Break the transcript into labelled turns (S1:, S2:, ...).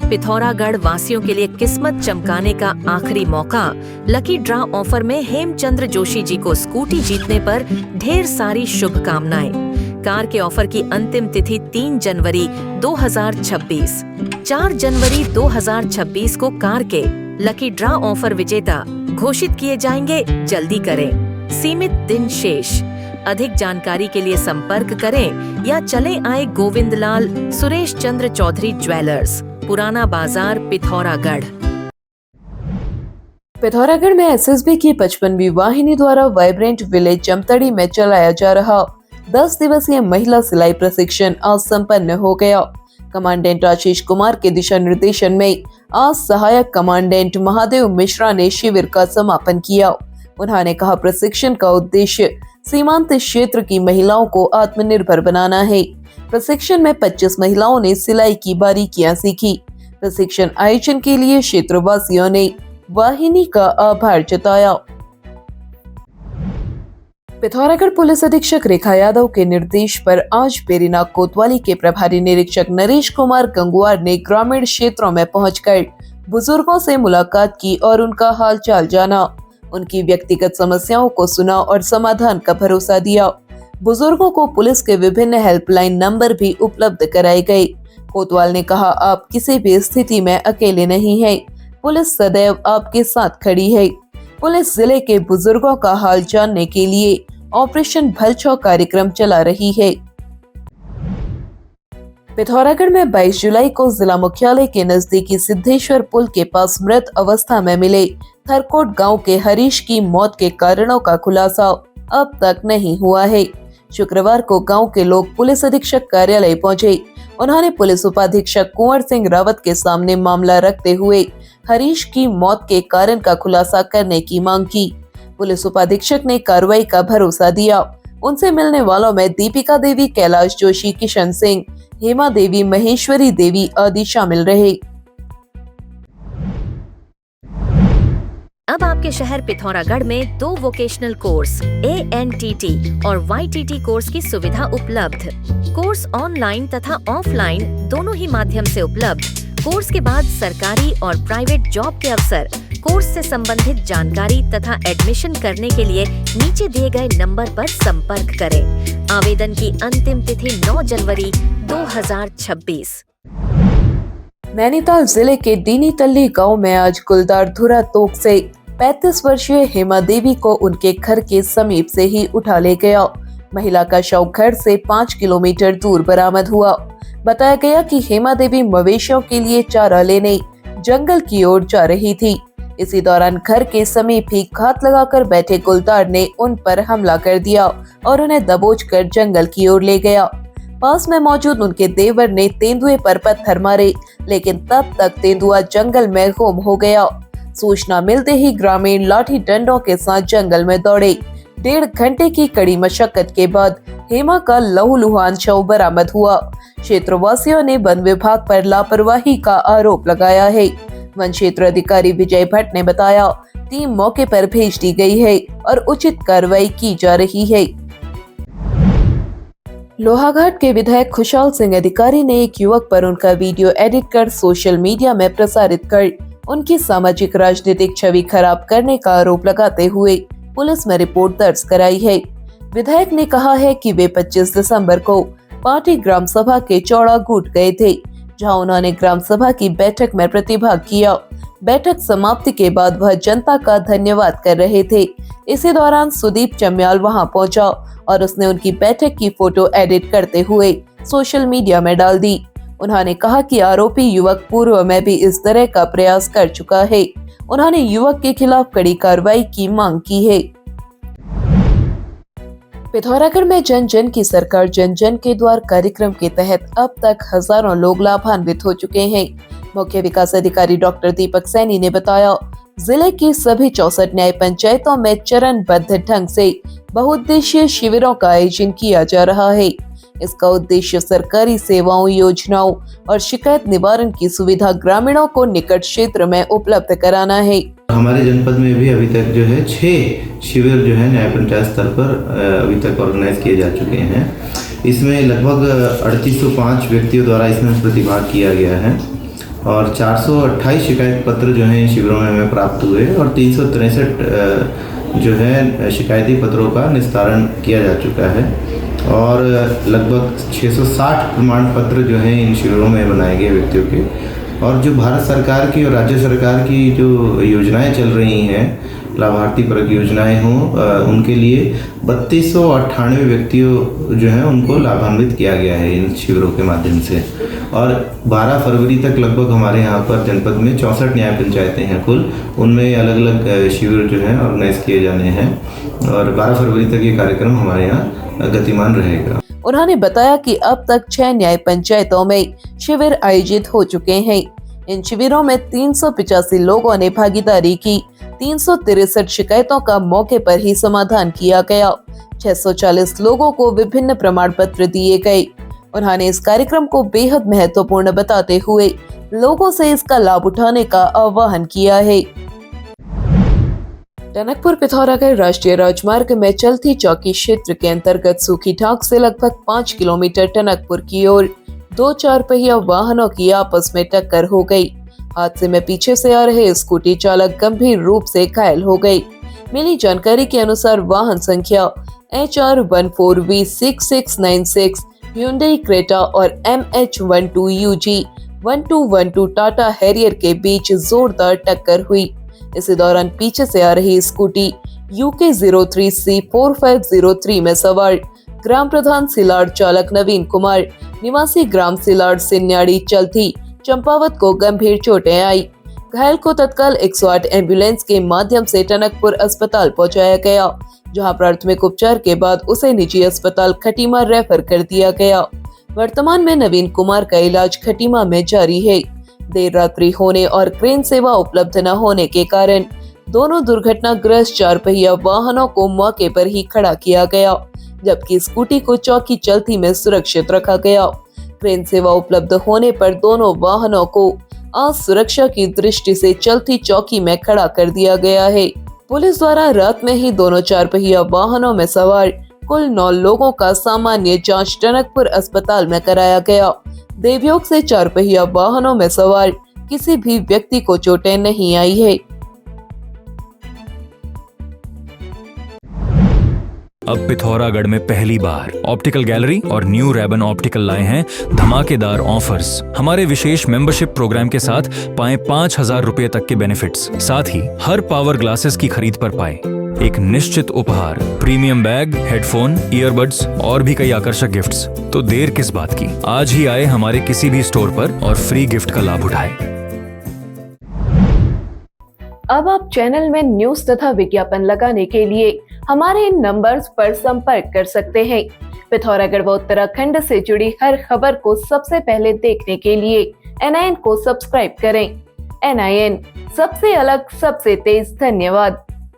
S1: पिथौरागढ़ वासियों के लिए किस्मत चमकाने का आखिरी मौका। लकी ड्रा ऑफर में हेमचंद्र जोशी जी को स्कूटी जीतने पर ढेर सारी शुभकामनाएं। कार के ऑफर की अंतिम तिथि 3 जनवरी 2026। 4 जनवरी 2026 को कार के लकी ड्रा ऑफर विजेता घोषित किए जाएंगे। जल्दी करें, सीमित दिन शेष। अधिक जानकारी के लिए संपर्क करें या चले आए गोविंदलाल सुरेश चंद्र चौधरी ज्वेलर्स, पुराना बाजार, पिथौरागढ़।
S2: पिथौरागढ़ में एसएसबी की 55वीं वाहिनी द्वारा वाइब्रेंट विलेज जमतड़ी में चलाया जा रहा 10 दिवसीय महिला सिलाई प्रशिक्षण आज संपन्न हो गया। कमांडेंट आशीष कुमार के दिशा निर्देशन में आज सहायक कमांडेंट महादेव मिश्रा ने शिविर का समापन किया। उन्होंने कहा, प्रशिक्षण का उद्देश्य सीमांत क्षेत्र की महिलाओं को आत्मनिर्भर बनाना है। प्रशिक्षण में 25 महिलाओं ने सिलाई की बारीकियां सीखी। प्रशिक्षण आयोजन के लिए क्षेत्रवासियों ने वाहिनी का आभार जताया। पिथौरागढ़ पुलिस अधीक्षक रेखा यादव के निर्देश पर आज पेरीनाग कोतवाली के प्रभारी निरीक्षक नरेश कुमार गंगवार ने ग्रामीण क्षेत्रों में पहुंचकर बुजुर्गों से मुलाकात की और उनका हाल चाल जाना। उनकी व्यक्तिगत समस्याओं को सुना और समाधान का भरोसा दिया। बुजुर्गों को पुलिस के विभिन्न हेल्पलाइन नंबर भी उपलब्ध कराए गए। कोतवाल ने कहा, आप किसी भी स्थिति में अकेले नहीं हैं। पुलिस सदैव आपके साथ खड़ी है। पुलिस जिले के बुजुर्गों का हाल जानने के लिए ऑपरेशन भलछौ कार्यक्रम चला रही है। पिथौरागढ़ में 22 जुलाई को जिला मुख्यालय के नजदीकी सिद्धेश्वर पुल के पास मृत अवस्था में मिले थरकोट गांव के हरीश की मौत के कारणों का खुलासा अब तक नहीं हुआ है। शुक्रवार को गांव के लोग पुलिस अधीक्षक कार्यालय पहुंचे। उन्होंने पुलिस उपाधीक्षक कुंवर सिंह रावत के सामने मामला रखते हुए हरीश की मौत के कारण का खुलासा करने की मांग की। पुलिस उपाधीक्षक ने कार्रवाई का भरोसा दिया। उनसे मिलने वालों में दीपिका देवी, कैलाश जोशी, किशन सिंह, हेमा देवी, महेश्वरी देवी आदि शामिल रहे।
S1: अब आपके शहर पिथौरागढ़ में 2 वोकेशनल कोर्स ANTT और YTT कोर्स की सुविधा उपलब्ध। कोर्स ऑनलाइन तथा ऑफलाइन दोनों ही माध्यम से उपलब्ध। कोर्स के बाद सरकारी और प्राइवेट जॉब के अवसर। कोर्स से संबंधित जानकारी तथा एडमिशन करने के लिए नीचे दिए गए नंबर पर संपर्क करें। आवेदन की अंतिम तिथि 9 जनवरी 2026।
S2: नैनीताल जिले के दीनी तल्ली गांव में आज गुलदार धुरा तोक से 35 वर्षीय हेमा देवी को उनके घर के समीप से ही उठा ले गया। महिला का शव घर से 5 किलोमीटर दूर बरामद हुआ। बताया गया कि हेमा देवी मवेशियों के लिए चारा लेने जंगल की ओर जा रही थी। इसी दौरान घर के समीप ही घात लगाकर बैठे गुलदार ने उन पर हमला कर दिया और उन्हें दबोचकर जंगल की ओर ले गया। पास में मौजूद उनके देवर ने तेंदुए पर पत्थर मारे, लेकिन तब तक तेंदुआ जंगल में गुम हो गया। सूचना मिलते ही ग्रामीण लाठी डंडों के साथ जंगल में दौड़े। 1.5 घंटे की कड़ी मशक्कत के बाद हेमा का लहूलुहान शव बरामद हुआ। क्षेत्रवासियों ने वन विभाग पर लापरवाही का आरोप लगाया है। वन क्षेत्र अधिकारी विजय भट्ट ने बताया, टीम मौके पर भेज दी गई है और उचित कार्रवाई की जा रही है। लोहाघाट के विधायक खुशहाल सिंह अधिकारी ने एक युवक पर उनका वीडियो एडिट कर सोशल मीडिया में प्रसारित कर उनकी सामाजिक राजनीतिक छवि खराब करने का आरोप लगाते हुए पुलिस में रिपोर्ट दर्ज कराई है। विधायक ने कहा है कि वे 25 दिसंबर को पार्टी ग्राम सभा के चौड़ागूट गए थे, जहां उन्होंने ग्राम सभा की बैठक में प्रतिभाग किया। बैठक समाप्ति के बाद वह जनता का धन्यवाद कर रहे थे। इसी दौरान सुदीप चम्याल वहां पहुंचा और उसने उनकी बैठक की फोटो एडिट करते हुए सोशल मीडिया में डाल दी। उन्होंने कहा कि आरोपी युवक पूर्व में भी इस तरह का प्रयास कर चुका है। उन्होंने युवक के खिलाफ कड़ी कार्रवाई की मांग की है। पिथौरागढ़ में जन जन की सरकार जन जन के द्वार कार्यक्रम के तहत अब तक हजारों लोग लाभान्वित हो चुके हैं। मुख्य विकास अधिकारी डॉक्टर दीपक सैनी ने बताया, जिले की सभी 64 न्याय पंचायतों में चरणबद्ध ढंग से बहुउद्देशीय शिविरों का आयोजन किया जा रहा है। इसका उद्देश्य सरकारी सेवाओं, योजनाओं और शिकायत निवारण की सुविधा ग्रामीणों को निकट क्षेत्र में उपलब्ध कराना है।
S3: हमारे जनपद में भी अभी तक जो है 6 शिविर जो है न्याय पंचायत स्तर पर अभी तक ऑर्गेनाइज किए जा चुके हैं। इसमें लगभग 3805 व्यक्तियों द्वारा इसमें प्रतिभाग किया गया है और 428 शिकायत पत्र जो हैं इन शिविरों में हमें प्राप्त हुए और 363 जो है शिकायती पत्रों का निस्तारण किया जा चुका है और लगभग 660 प्रमाण पत्र जो हैं इन शिविरों में बनाए गए व्यक्तियों के। और जो भारत सरकार की और राज्य सरकार की जो योजनाएं चल रही हैं, लाभार्थी परक योजनाएं हों, उनके लिए 3298 व्यक्तियों जो हैं उनको लाभान्वित किया गया है इन शिविरों के माध्यम से। और 12 फरवरी तक लगभग हमारे यहाँ पर जनपद में 64 न्याय पंचायतें हैं कुल, उनमें अलग अलग शिविर जो हैं ऑर्गेनाइज किए जाने हैं और 12 फरवरी तक ये कार्यक्रम हमारे यहाँ गतिमान रहेगा।
S2: उन्होंने बताया कि अब तक 6 न्याय पंचायतों में शिविर आयोजित हो चुके हैं। इन शिविरों में 385 लोगों ने भागीदारी की। 363 शिकायतों का मौके पर ही समाधान किया गया। 640 लोगों को विभिन्न प्रमाण पत्र दिए गए। उन्होंने इस कार्यक्रम को बेहद महत्वपूर्ण बताते हुए लोगों से इसका लाभ उठाने का आह्वान किया है। टनकपुर पिथौरागढ़ राष्ट्रीय राजमार्ग में चलती चौकी क्षेत्र के अंतर्गत सूखी ढाक से लगभग 5 किलोमीटर टनकपुर की ओर 2 4 पहिया वाहनों की आपस में टक्कर हो गई। हादसे में पीछे से आ रहे स्कूटी चालक गंभीर रूप से घायल हो गई। मिली जानकारी के अनुसार वाहन संख्या HR14V6696 Hyundai क्रेटा और MH12UG 1212 टाटा हैरियर के बीच जोरदार टक्कर हुई। इसी दौरान पीछे से आ रही स्कूटी UK03C4503 में सवार ग्राम प्रधान सिलाड़ चालक नवीन कुमार निवासी ग्राम सिलाड़ सिन्याड़ी चलती चंपावत को गंभीर चोटें आई। घायल को तत्काल 108 एम्बुलेंस के माध्यम से टनकपुर अस्पताल पहुंचाया गया, जहां प्राथमिक उपचार के बाद उसे निजी अस्पताल खटीमा रेफर कर दिया गया। वर्तमान में नवीन कुमार का इलाज खटीमा में जारी है। देर रात्रि होने और क्रेन सेवा उपलब्ध न होने के कारण दोनों दुर्घटनाग्रस्त 4 पहिया वाहनों को मौके पर ही खड़ा किया गया, जबकि स्कूटी को चौकी चलती में सुरक्षित रखा गया। क्रेन सेवा उपलब्ध होने पर दोनों वाहनों को सुरक्षा की दृष्टि से चलती चौकी में खड़ा कर दिया गया है। पुलिस द्वारा रात में ही दोनों 4 पहिया वाहनों में सवार कुल 9 लोगों का सामान्य जांच टनकपुर अस्पताल में कराया गया। देवयोग से 4 पहिया वाहनों में सवार किसी भी व्यक्ति को चोटें नहीं आई है।
S4: अब पिथौरागढ़ में पहली बार ऑप्टिकल गैलरी और न्यू रेबन ऑप्टिकल लाए हैं धमाकेदार ऑफर्स। हमारे विशेष मेंबरशिप प्रोग्राम के साथ पाएं 5000 रुपए तक के बेनिफिट्स। साथ ही हर पावर ग्लासेस की खरीद पर पाएं एक निश्चित उपहार, प्रीमियम बैग, हेडफोन, ईयरबड्स और भी कई आकर्षक गिफ्ट्स। तो देर किस बात की, आज ही आए हमारे किसी भी स्टोर पर और फ्री गिफ्ट का लाभ उठाएं।
S2: अब आप चैनल में न्यूज तथा विज्ञापन लगाने के लिए हमारे इन नंबर्स पर संपर्क कर सकते हैं। पिथौरागढ़ व उत्तराखंड से जुड़ी हर खबर को सबसे पहले देखने के लिए NIN को सब्सक्राइब करें। NIN, सबसे अलग, सबसे तेज। धन्यवाद।